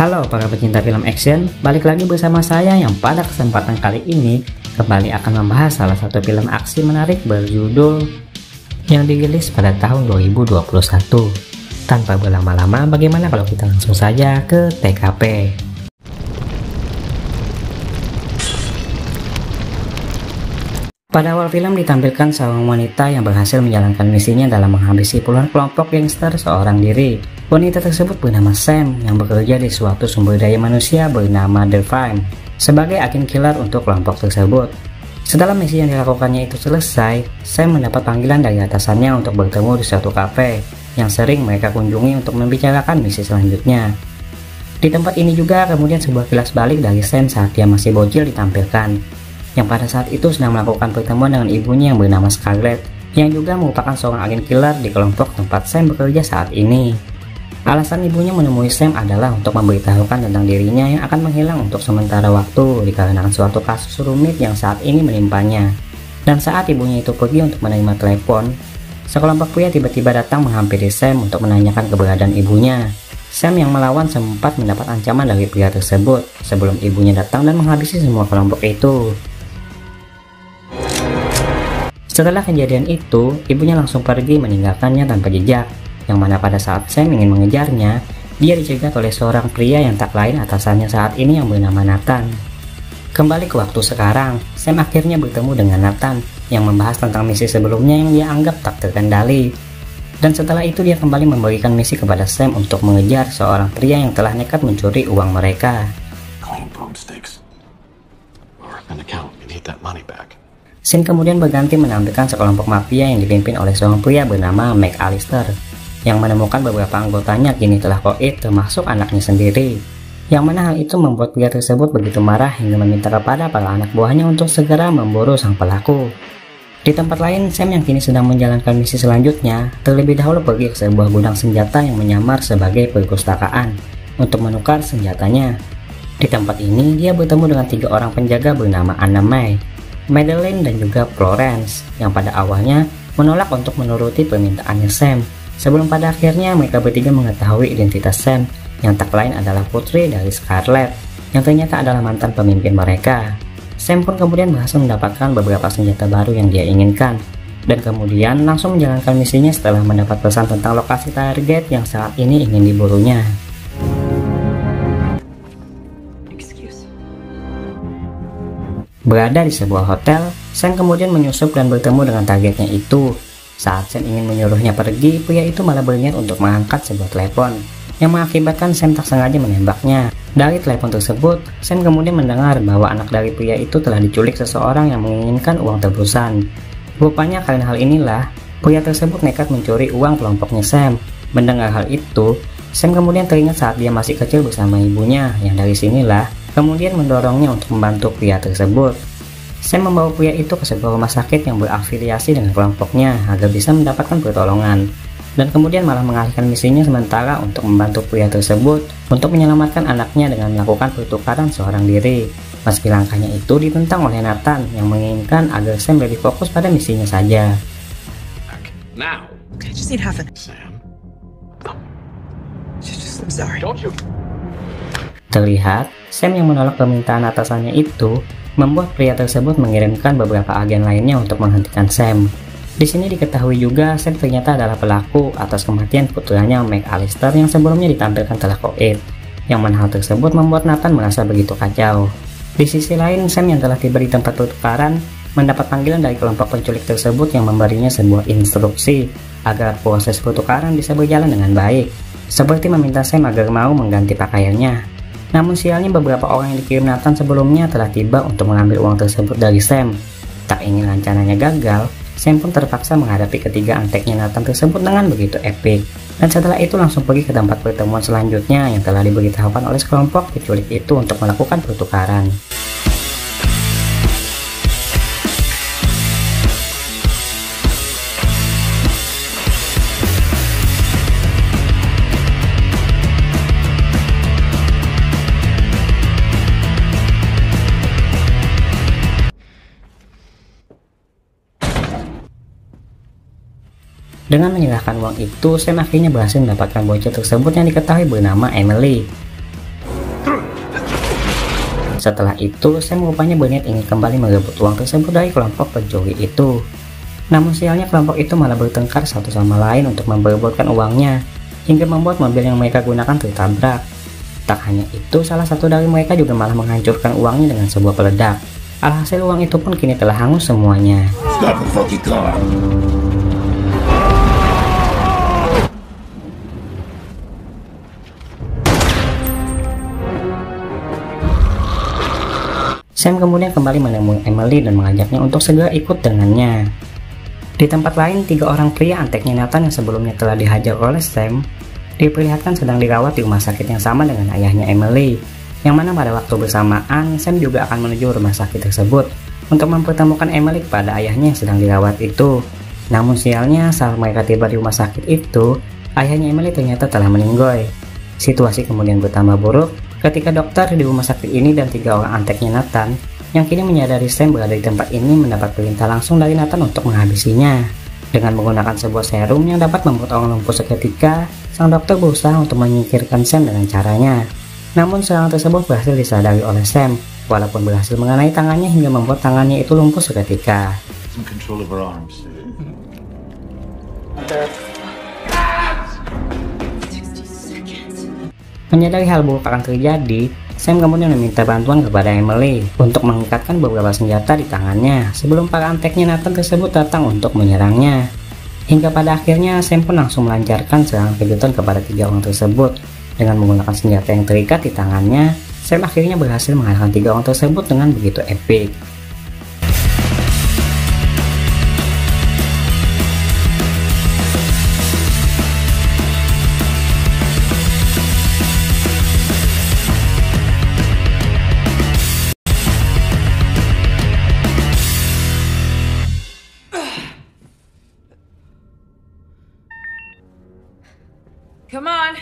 Halo para pecinta film action, balik lagi bersama saya yang pada kesempatan kali ini kembali akan membahas salah satu film aksi menarik berjudul yang dirilis pada tahun 2021. Tanpa berlama-lama, bagaimana kalau kita langsung saja ke TKP? Pada awal film ditampilkan seorang wanita yang berhasil menjalankan misinya dalam menghabisi puluhan kelompok gangster seorang diri. Wanita tersebut bernama Sam yang bekerja di suatu sumber daya manusia bernama The Farm sebagai agen killer untuk kelompok tersebut. Setelah misi yang dilakukannya itu selesai, Sam mendapat panggilan dari atasannya untuk bertemu di suatu kafe yang sering mereka kunjungi untuk membicarakan misi selanjutnya. Di tempat ini juga kemudian sebuah kilas balik dari Sam saat dia masih bocil ditampilkan, yang pada saat itu sedang melakukan pertemuan dengan ibunya yang bernama Scarlett, yang juga merupakan seorang agen killer di kelompok tempat Sam bekerja saat ini. Alasan ibunya menemui Sam adalah untuk memberitahukan tentang dirinya yang akan menghilang untuk sementara waktu dikarenakan suatu kasus rumit yang saat ini menimpanya. Dan saat ibunya itu pergi untuk menerima telepon, sekelompok pria tiba-tiba datang menghampiri Sam untuk menanyakan keberadaan ibunya. Sam yang melawan sempat mendapat ancaman dari pria tersebut sebelum ibunya datang dan menghabisi semua kelompok itu. Setelah kejadian itu, ibunya langsung pergi meninggalkannya tanpa jejak, yang mana pada saat Sam ingin mengejarnya, dia dicegat oleh seorang pria yang tak lain atasannya saat ini yang bernama Nathan. Kembali ke waktu sekarang, Sam akhirnya bertemu dengan Nathan yang membahas tentang misi sebelumnya yang dia anggap tak terkendali. Dan setelah itu dia kembali memberikan misi kepada Sam untuk mengejar seorang pria yang telah nekat mencuri uang mereka. Scene kemudian berganti menampilkan sekelompok mafia yang dipimpin oleh seorang pria bernama McAllister yang menemukan beberapa anggotanya kini telah koit termasuk anaknya sendiri, yang mana hal itu membuat pria tersebut begitu marah hingga meminta kepada para anak buahnya untuk segera memburu sang pelaku. Di tempat lain, Sam yang kini sedang menjalankan misi selanjutnya terlebih dahulu pergi ke sebuah gudang senjata yang menyamar sebagai perpustakaan untuk menukar senjatanya. Di tempat ini dia bertemu dengan 3 orang penjaga bernama Anna May, Madeline dan juga Florence yang pada awalnya menolak untuk menuruti permintaannya Sam, sebelum pada akhirnya mereka bertiga mengetahui identitas Sam yang tak lain adalah putri dari Scarlett yang ternyata adalah mantan pemimpin mereka. Sam pun kemudian berhasil mendapatkan beberapa senjata baru yang dia inginkan dan kemudian langsung menjalankan misinya setelah mendapat pesan tentang lokasi target yang saat ini ingin diburunya. Berada di sebuah hotel, Sam kemudian menyusup dan bertemu dengan targetnya itu. Saat Sam ingin menyuruhnya pergi, pria itu malah berniat untuk mengangkat sebuah telepon, yang mengakibatkan Sam tak sengaja menembaknya. Dari telepon tersebut, Sam kemudian mendengar bahwa anak dari pria itu telah diculik seseorang yang menginginkan uang tebusan. Rupanya karena hal inilah, pria tersebut nekat mencuri uang kelompoknya Sam. Mendengar hal itu, Sam kemudian teringat saat dia masih kecil bersama ibunya, yang dari sinilah kemudian mendorongnya untuk membantu pria tersebut. Sam membawa pria itu ke sebuah rumah sakit yang berafiliasi dengan kelompoknya agar bisa mendapatkan pertolongan, dan kemudian malah mengalihkan misinya sementara untuk membantu pria tersebut untuk menyelamatkan anaknya dengan melakukan pertukaran seorang diri. Meski langkahnya itu ditentang oleh Nathan yang menginginkan agar Sam lebih fokus pada misinya saja. Now, I just need half a... Sam, I'm sorry. Don't you... Terlihat, Sam yang menolak permintaan atasannya itu membuat pria tersebut mengirimkan beberapa agen lainnya untuk menghentikan Sam. Di sini diketahui juga Sam ternyata adalah pelaku atas kematian putranya McAllister yang sebelumnya ditampilkan telah koit, yang mana hal tersebut membuat Nathan merasa begitu kacau. Di sisi lain, Sam yang telah tiba di tempat pertukaran mendapat panggilan dari kelompok penculik tersebut yang memberinya sebuah instruksi agar proses pertukaran bisa berjalan dengan baik, seperti meminta Sam agar mau mengganti pakaiannya. Namun sialnya beberapa orang yang dikirim Nathan sebelumnya telah tiba untuk mengambil uang tersebut dari Sam. Tak ingin rencananya gagal, Sam pun terpaksa menghadapi ketiga anteknya Nathan tersebut dengan begitu epik. Dan setelah itu langsung pergi ke tempat pertemuan selanjutnya yang telah diberitahukan oleh sekelompok penculik itu untuk melakukan pertukaran. Dengan menyerahkan uang itu, Sam akhirnya berhasil mendapatkan bocil tersebut yang diketahui bernama Emily. Setelah itu, Sam rupanya berniat ingin kembali merebut uang tersebut dari kelompok pencuri itu. Namun sialnya kelompok itu malah bertengkar satu sama lain untuk memperebutkan uangnya, hingga membuat mobil yang mereka gunakan tertabrak. Tak hanya itu, salah satu dari mereka juga malah menghancurkan uangnya dengan sebuah peledak. Alhasil uang itu pun kini telah hangus semuanya. Sam kemudian kembali menemui Emily dan mengajaknya untuk segera ikut dengannya. Di tempat lain, 3 orang pria anteknya Nathan yang sebelumnya telah dihajar oleh Sam diperlihatkan sedang dirawat di rumah sakit yang sama dengan ayahnya Emily, yang mana pada waktu bersamaan Sam juga akan menuju rumah sakit tersebut untuk mempertemukan Emily kepada ayahnya yang sedang dirawat itu. Namun sialnya, saat mereka tiba di rumah sakit itu, ayahnya Emily ternyata telah meninggoy. Situasi kemudian bertambah buruk ketika dokter di rumah sakit ini dan 3 orang anteknya Nathan yang kini menyadari Sam berada di tempat ini mendapat perintah langsung dari Nathan untuk menghabisinya. Dengan menggunakan sebuah serum yang dapat membuat orang lumpuh seketika, sang dokter berusaha untuk menyingkirkan Sam dengan caranya. Namun serangan tersebut berhasil disadari oleh Sam, walaupun berhasil mengenai tangannya hingga membuat tangannya itu lumpuh seketika. Menyadari hal buruk akan terjadi, Sam kemudian meminta bantuan kepada Emily untuk mengikatkan beberapa senjata di tangannya sebelum para anteknya Nathan tersebut datang untuk menyerangnya. Hingga pada akhirnya Sam pun langsung melancarkan serangan kejutan kepada 3 orang tersebut. Dengan menggunakan senjata yang terikat di tangannya, Sam akhirnya berhasil mengalahkan 3 orang tersebut dengan begitu epik. Come on.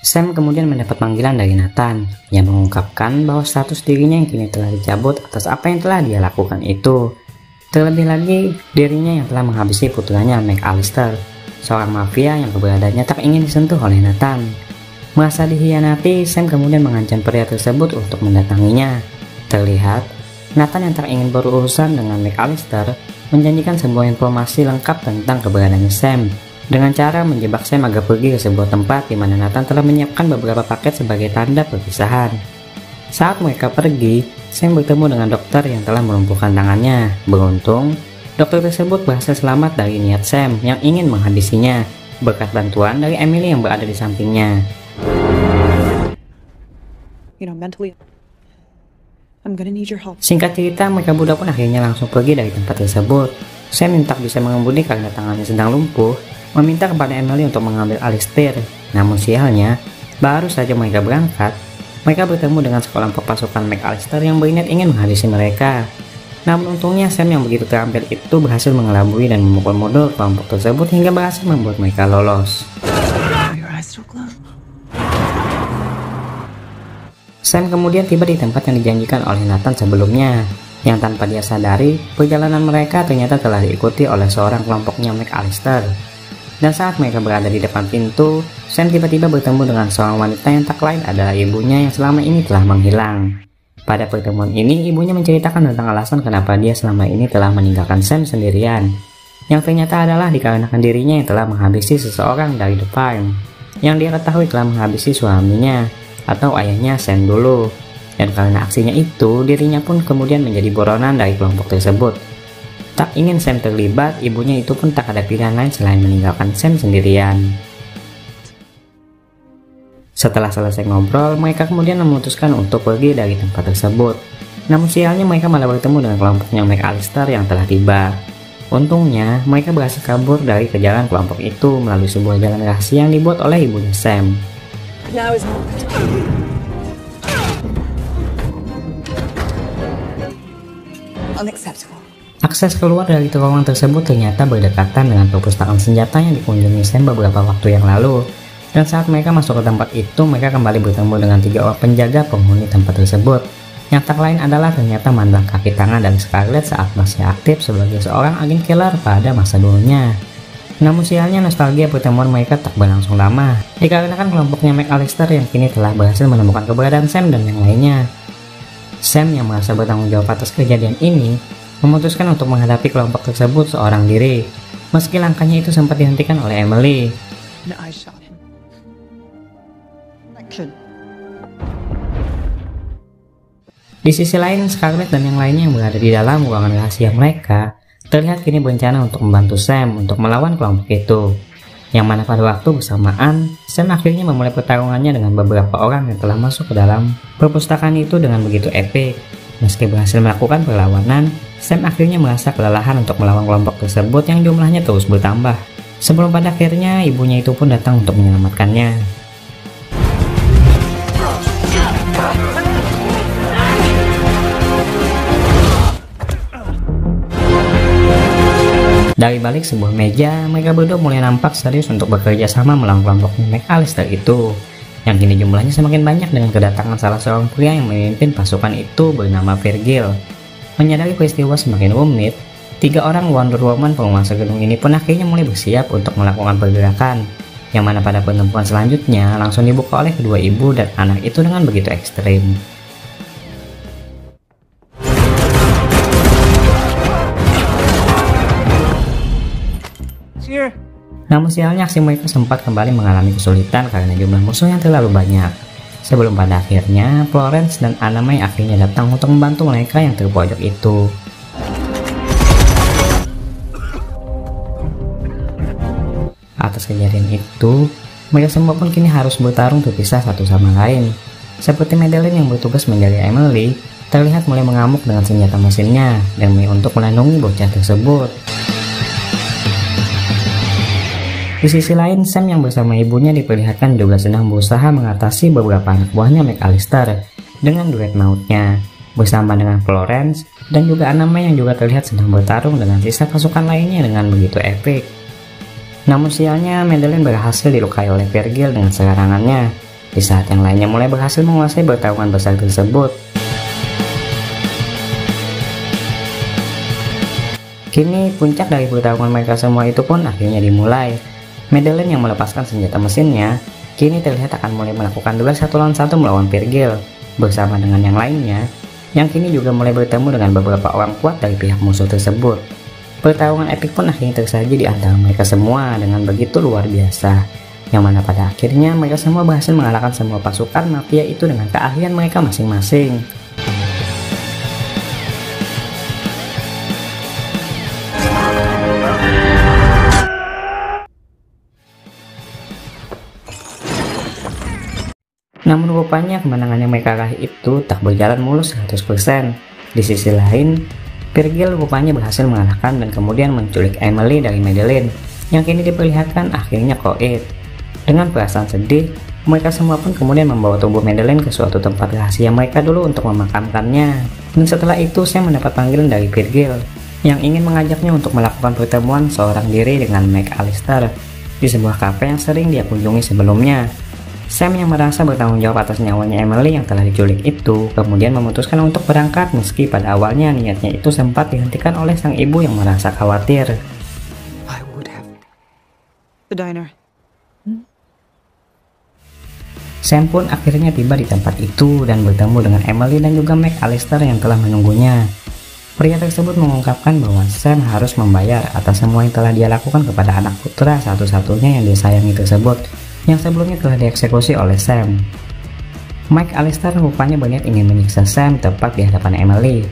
Sam kemudian mendapat panggilan dari Nathan yang mengungkapkan bahwa status dirinya yang kini telah dicabut atas apa yang telah dia lakukan itu. Terlebih lagi, dirinya yang telah menghabisi putranya McAllister, seorang mafia yang keberadaannya tak ingin disentuh oleh Nathan. Merasa dikhianati, Sam kemudian mengancam pria tersebut untuk mendatanginya. Terlihat, Nathan yang tak ingin berurusan dengan McAllister menjanjikan sebuah informasi lengkap tentang keberadaannya Sam, dengan cara menjebak Sam agar pergi ke sebuah tempat di mana Nathan telah menyiapkan beberapa paket sebagai tanda perpisahan. Saat mereka pergi, Sam bertemu dengan dokter yang telah melumpuhkan tangannya. Beruntung, dokter tersebut berhasil selamat dari niat Sam yang ingin menghabisinya, berkat bantuan dari Emily yang berada di sampingnya. Singkat cerita, mereka berdua pun akhirnya langsung pergi dari tempat tersebut. Sam yang tak bisa mengemudi karena tangannya sedang lumpuh, meminta kepada Emily untuk mengambil alih setir. Namun sialnya, baru saja mereka berangkat, mereka bertemu dengan sekelompok pasukan McAllister yang berniat ingin menghabisi mereka. Namun untungnya Sam yang begitu terampil itu berhasil mengelabui dan memukul mundur kelompok tersebut hingga berhasil membuat mereka lolos. Sam kemudian tiba di tempat yang dijanjikan oleh Nathan sebelumnya, yang tanpa dia sadari, perjalanan mereka ternyata telah diikuti oleh seorang kelompoknya McAllister. Dan saat mereka berada di depan pintu, Sam tiba-tiba bertemu dengan seorang wanita yang tak lain adalah ibunya yang selama ini telah menghilang. Pada pertemuan ini, ibunya menceritakan tentang alasan kenapa dia selama ini telah meninggalkan Sam sendirian, yang ternyata adalah dikarenakan dirinya yang telah menghabisi seseorang dari The Farm, yang dia ketahui telah menghabisi suaminya atau ayahnya Sam dulu. Dan karena aksinya itu, dirinya pun kemudian menjadi buronan dari kelompok tersebut. Tak ingin Sam terlibat, ibunya itu pun tak ada pilihan lain selain meninggalkan Sam sendirian. Setelah selesai ngobrol, mereka kemudian memutuskan untuk pergi dari tempat tersebut. Namun sialnya mereka malah bertemu dengan kelompoknya McAllister yang telah tiba. Untungnya, mereka berhasil kabur dari kejaran kelompok itu melalui sebuah jalan rahasia yang dibuat oleh ibunya Sam. Akses keluar dari terowongan tersebut ternyata berdekatan dengan perpustakaan senjata yang dikunjungi Sam beberapa waktu yang lalu. Dan saat mereka masuk ke tempat itu, mereka kembali bertemu dengan 3 orang penjaga penghuni tempat tersebut, yang tak lain adalah ternyata mantan kaki tangan dan Scarlett saat masih aktif sebagai seorang agen killer pada masa dulunya. Namun sialnya nostalgia pertemuan mereka tak berlangsung lama, dikarenakan kelompoknya McAllister yang kini telah berhasil menemukan keberadaan Sam dan yang lainnya. Sam yang merasa bertanggung jawab atas kejadian ini, memutuskan untuk menghadapi kelompok tersebut seorang diri, meski langkahnya itu sempat dihentikan oleh Emily. Di sisi lain, Scarlett dan yang lainnya yang berada di dalam ruangan rahasia mereka terlihat kini berencana untuk membantu Sam untuk melawan kelompok itu. Yang mana pada waktu bersamaan, Sam akhirnya memulai pertarungannya dengan beberapa orang yang telah masuk ke dalam perpustakaan itu dengan begitu epik. Meski berhasil melakukan perlawanan, Sam akhirnya merasa kelelahan untuk melawan kelompok tersebut yang jumlahnya terus bertambah. Sebelum pada akhirnya ibunya itu pun datang untuk menyelamatkannya. Dari balik sebuah meja, mereka berdua mulai nampak serius untuk bekerja sama melawan kelompoknya McAllister itu, yang kini jumlahnya semakin banyak dengan kedatangan salah seorang pria yang memimpin pasukan itu bernama Virgil. Menyadari peristiwa semakin rumit, 3 orang Wonder Woman penguasa gedung ini pun akhirnya mulai bersiap untuk melakukan pergerakan, yang mana pada pertempuran selanjutnya langsung dibuka oleh kedua ibu dan anak itu dengan begitu ekstrim. Namun sialnya aksi mereka sempat kembali mengalami kesulitan karena jumlah musuh yang terlalu banyak. Sebelum pada akhirnya, Florence dan Anna May akhirnya datang untuk membantu mereka yang terpojok itu. Atas kejadian itu, mereka semua pun kini harus bertarung terpisah satu sama lain. Seperti Madeline yang bertugas menjaga Emily, terlihat mulai mengamuk dengan senjata mesinnya demi untuk melindungi bocah tersebut. Di sisi lain, Sam yang bersama ibunya diperlihatkan juga sedang berusaha mengatasi beberapa anak buahnya McAllister dengan duet mautnya, bersama dengan Florence dan juga Anna May yang juga terlihat sedang bertarung dengan sisa pasukan lainnya dengan begitu epik. Namun sialnya, Madeline berhasil dilukai oleh Virgil dengan serangannya, di saat yang lainnya mulai berhasil menguasai pertarungan besar tersebut. Kini puncak dari pertarungan mereka semua itu pun akhirnya dimulai. Madeline yang melepaskan senjata mesinnya kini terlihat akan mulai melakukan duel 1 lawan 1 melawan Virgil bersama dengan yang lainnya yang kini juga mulai bertemu dengan beberapa orang kuat dari pihak musuh tersebut. Pertarungan epik pun akhirnya tersaji di antara mereka semua dengan begitu luar biasa, yang mana pada akhirnya mereka semua berhasil mengalahkan semua pasukan mafia itu dengan keahlian mereka masing-masing. Namun rupanya kemenangan yang mereka raih itu tak berjalan mulus 100%. Di sisi lain, Virgil rupanya berhasil mengalahkan dan kemudian menculik Emily dari Madeline, yang kini diperlihatkan akhirnya koit. Dengan perasaan sedih, mereka semua pun kemudian membawa tubuh Madeline ke suatu tempat rahasia mereka dulu untuk memakamkannya. Dan setelah itu saya mendapat panggilan dari Virgil, yang ingin mengajaknya untuk melakukan pertemuan seorang diri dengan McAllister di sebuah kafe yang sering dia kunjungi sebelumnya. Sam yang merasa bertanggung jawab atas nyawanya Emily yang telah diculik itu kemudian memutuskan untuk berangkat meski pada awalnya niatnya itu sempat dihentikan oleh sang ibu yang merasa khawatir. Sam pun akhirnya tiba di tempat itu dan bertemu dengan Emily dan juga McAllister yang telah menunggunya. Pria tersebut mengungkapkan bahwa Sam harus membayar atas semua yang telah dia lakukan kepada anak putra satu-satunya yang disayangi tersebut, yang sebelumnya telah dieksekusi oleh Sam. McAllister rupanya berniat ingin menyiksa Sam tepat di hadapan Emily.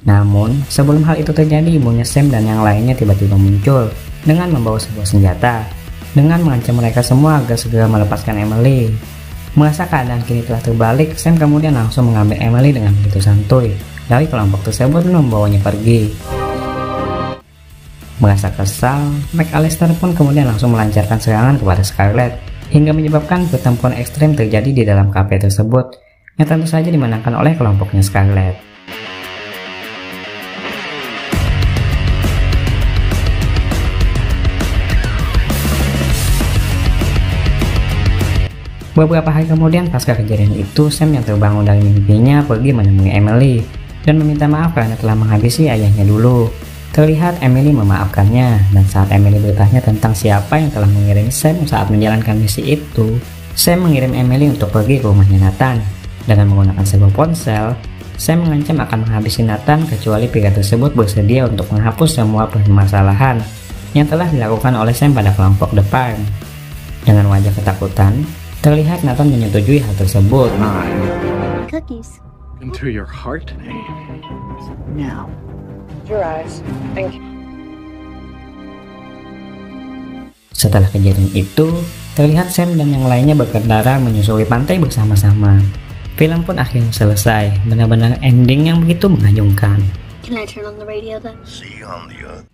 Namun, sebelum hal itu terjadi, ibunya Sam dan yang lainnya tiba-tiba muncul dengan membawa sebuah senjata, dengan mengancam mereka semua agar segera melepaskan Emily. Merasa keadaan kini telah terbalik, Sam kemudian langsung mengambil Emily dengan begitu santuy dari kelompok tersebut dan membawanya pergi. Merasa kesal, McAllister pun kemudian langsung melancarkan serangan kepada Scarlett, hingga menyebabkan pertempuran ekstrem terjadi di dalam kafe tersebut, yang tentu saja dimenangkan oleh kelompoknya Scarlett. Beberapa hari kemudian pasca kejadian itu, Sam yang terbangun dari mimpinya pergi menemui Emily dan meminta maaf karena telah menghabisi ayahnya dulu. Terlihat Emily memaafkannya, dan saat Emily bertanya tentang siapa yang telah mengirim Sam saat menjalankan misi itu, Sam mengirim Emily untuk pergi ke rumahnya Nathan. Dengan menggunakan sebuah ponsel, Sam mengancam akan menghabisi Nathan kecuali pria tersebut bersedia untuk menghapus semua permasalahan yang telah dilakukan oleh Sam pada kelompok depan. Dengan wajah ketakutan, terlihat Nathan menyetujui hal tersebut. Cookies. Into your heart? No. Your eyes. Thank you. Setelah kejadian itu, terlihat Sam dan yang lainnya berkendara menyusuri pantai bersama-sama. Film pun akhirnya selesai, benar-benar ending yang begitu mengagumkan. Can I turn on the radio then? See you on the other.